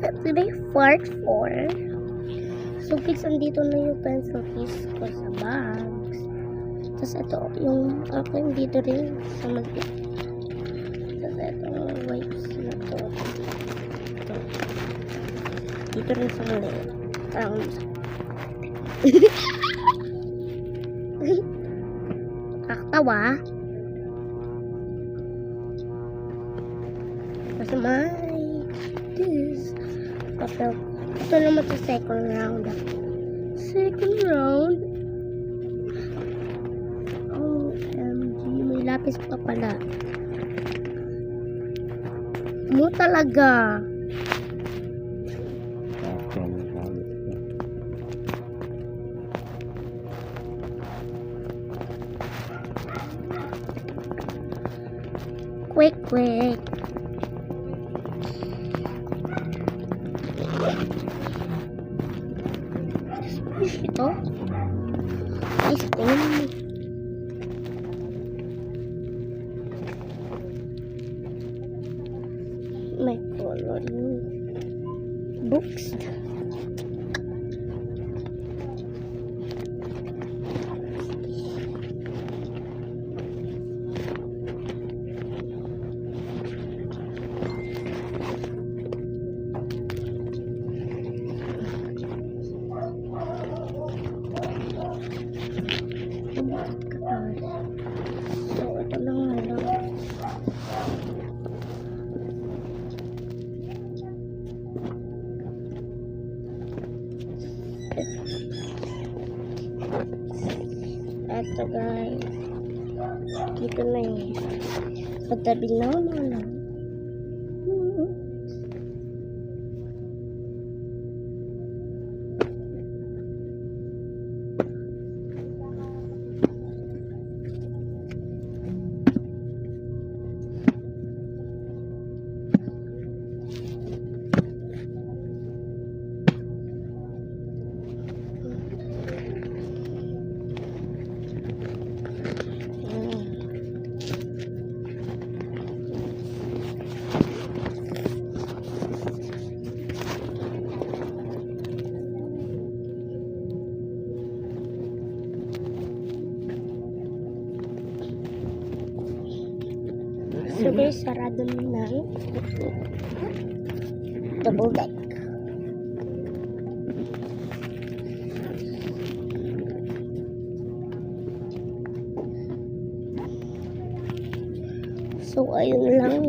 Today, part 4. So, kids, andito na yung pencil case ko sa bags. Tapos, ito, yung akin dito rin sa mag-i. Tapos, ito, wipes na to. Ito. Dito rin sa maliit. Kakatawa. Kasi this papel. Ito naman sa second round. Second round? OMG, may lapis pa pala. Mo talaga. Quick. Fish ito? Ice cream. May coloring books. So, ito lang lang. Ito guys. Dito na yun. Pagtabi na lang. So guys, sarado na double deck. So ayun lang